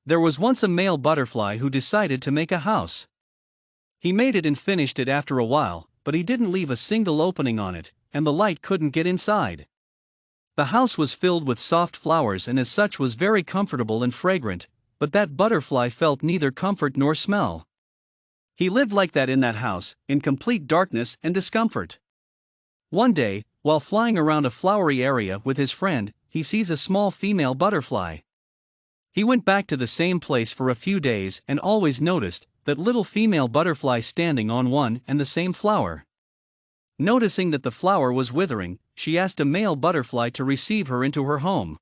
There was once a male butterfly who decided to make a house. He made it and finished it after a while, but he didn't leave a single opening on it, and the light couldn't get inside. The house was filled with soft flowers and as such was very comfortable and fragrant, but that butterfly felt neither comfort nor smell. He lived like that in that house, in complete darkness and discomfort. One day, while flying around a flowery area with his friend, he sees a small female butterfly. He went back to the same place for a few days and always noticed that little female butterfly standing on one and the same flower. Noticing that the flower was withering, she asked a male butterfly to receive her into her home.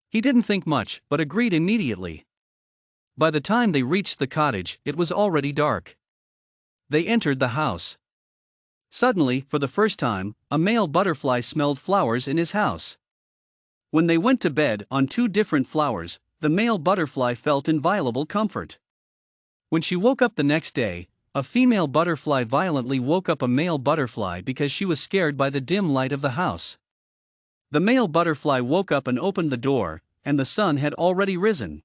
He didn't think much, but agreed immediately. By the time they reached the cottage, it was already dark. They entered the house. Suddenly, for the first time, a male butterfly smelled flowers in his house. When they went to bed on two different flowers, the male butterfly felt inviolable comfort. When she woke up the next day, a female butterfly violently woke up a male butterfly because she was scared by the dim light of the house. The male butterfly woke up and opened the door, and the sun had already risen.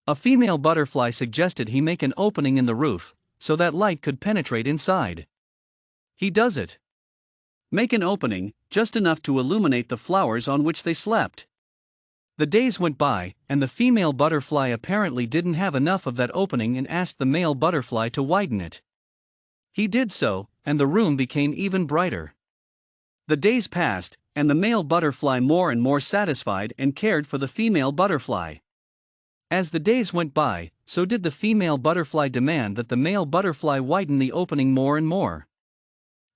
A female butterfly suggested he make an opening in the roof, so that light could penetrate inside. He does it. Make an opening, just enough to illuminate the flowers on which they slept. The days went by, and the female butterfly apparently didn't have enough of that opening and asked the male butterfly to widen it. He did so, and the room became even brighter. The days passed, and the male butterfly more and more satisfied and cared for the female butterfly. As the days went by, so did the female butterfly demand that the male butterfly widen the opening more and more.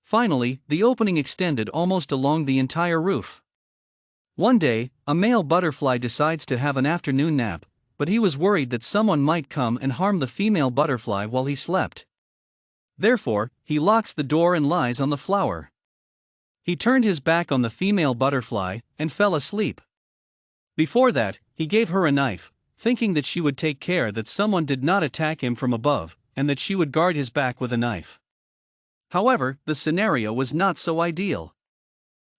Finally, the opening extended almost along the entire roof. One day, a male butterfly decides to have an afternoon nap, but he was worried that someone might come and harm the female butterfly while he slept. Therefore, he locks the door and lies on the flower. He turned his back on the female butterfly and fell asleep. Before that, he gave her a knife, thinking that she would take care that someone did not attack him from above, and that she would guard his back with a knife. However, the scenario was not so ideal.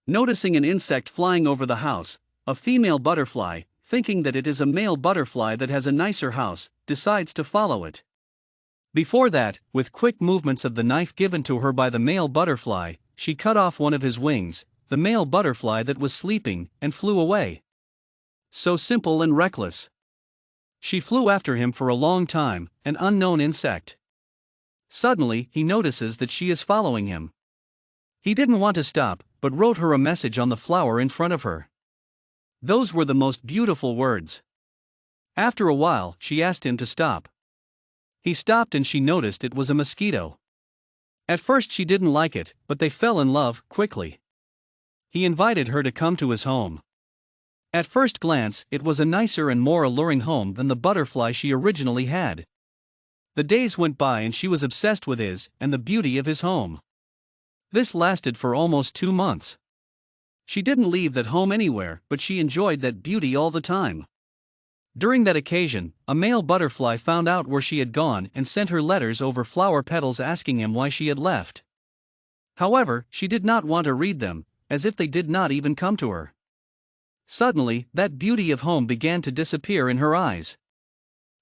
Noticing an insect flying over the house, a female butterfly, thinking that it is a male butterfly that has a nicer house, decides to follow it. Before that, with quick movements of the knife given to her by the male butterfly, she cut off one of his wings, the male butterfly that was sleeping, and flew away. So simple and reckless. She flew after him for a long time, an unknown insect. Suddenly, he notices that she is following him. He didn't want to stop, but wrote her a message on the flower in front of her. Those were the most beautiful words. After a while, she asked him to stop. He stopped and she noticed it was a mosquito. At first she didn't like it, but they fell in love quickly. He invited her to come to his home. At first glance, it was a nicer and more alluring home than the butterfly she originally had. The days went by and she was obsessed with his and the beauty of his home. This lasted for almost 2 months. She didn't leave that home anywhere, but she enjoyed that beauty all the time. During that occasion, a male butterfly found out where she had gone and sent her letters over flower petals asking him why she had left. However, she did not want to read them, as if they did not even come to her. Suddenly, that beauty of home began to disappear in her eyes.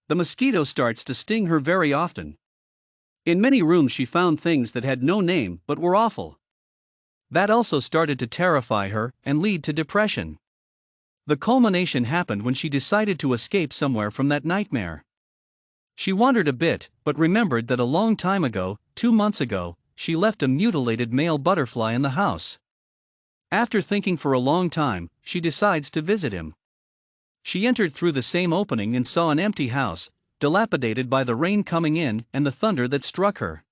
The mosquito starts to sting her very often. In many rooms she found things that had no name but were awful. That also started to terrify her and lead to depression. The culmination happened when she decided to escape somewhere from that nightmare. She wondered a bit, but remembered that a long time ago, 2 months ago, she left a mutilated male butterfly in the house. After thinking for a long time, she decides to visit him. She entered through the same opening and saw an empty house, dilapidated by the rain coming in and the thunder that struck her.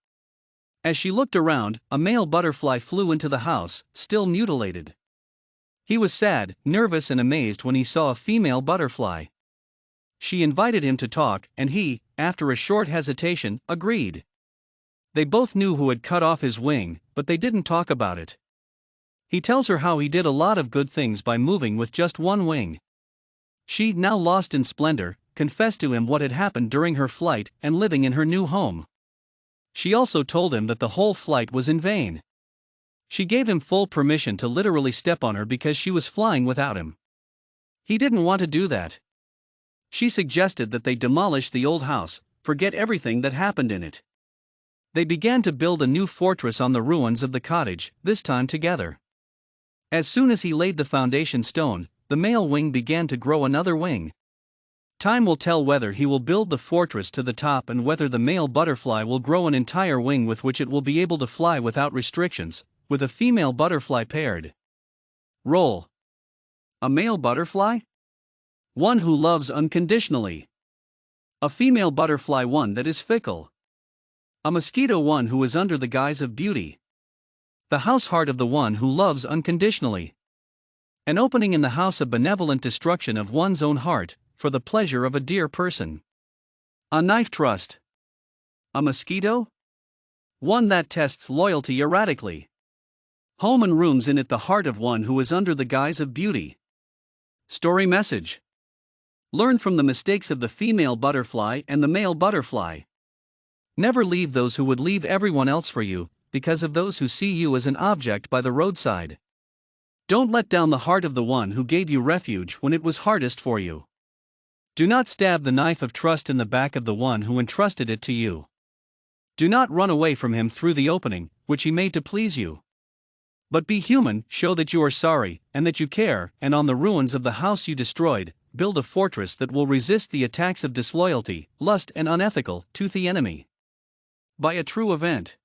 As she looked around, a male butterfly flew into the house, still mutilated. He was sad, nervous and amazed when he saw a female butterfly. She invited him to talk, and he, after a short hesitation, agreed. They both knew who had cut off his wing, but they didn't talk about it. He tells her how he did a lot of good things by moving with just one wing. She, now lost in splendor, confessed to him what had happened during her flight and living in her new home. She also told him that the whole flight was in vain. She gave him full permission to literally step on her because she was flying without him. He didn't want to do that. She suggested that they demolish the old house, forget everything that happened in it. They began to build a new fortress on the ruins of the cottage, this time together. As soon as he laid the foundation stone, the male wing began to grow another wing. Time will tell whether he will build the fortress to the top and whether the male butterfly will grow an entire wing with which it will be able to fly without restrictions, with a female butterfly paired. Role: a male butterfly? One who loves unconditionally. A female butterfly, one that is fickle. A mosquito, one who is under the guise of beauty. The house heart of the one who loves unconditionally. An opening in the house, a benevolent destruction of one's own heart, for the pleasure of a dear person. A knife trust. A mosquito? One that tests loyalty erratically. Home and rooms in it, the heart of one who is under the guise of beauty. Story message: learn from the mistakes of the female butterfly and the male butterfly. Never leave those who would leave everyone else for you, because of those who see you as an object by the roadside. Don't let down the heart of the one who gave you refuge when it was hardest for you. Do not stab the knife of trust in the back of the one who entrusted it to you. Do not run away from him through the opening, which he made to please you. But be human, show that you are sorry, and that you care, and on the ruins of the house you destroyed, build a fortress that will resist the attacks of disloyalty, lust, and unethical, toothy enemy. By a true event.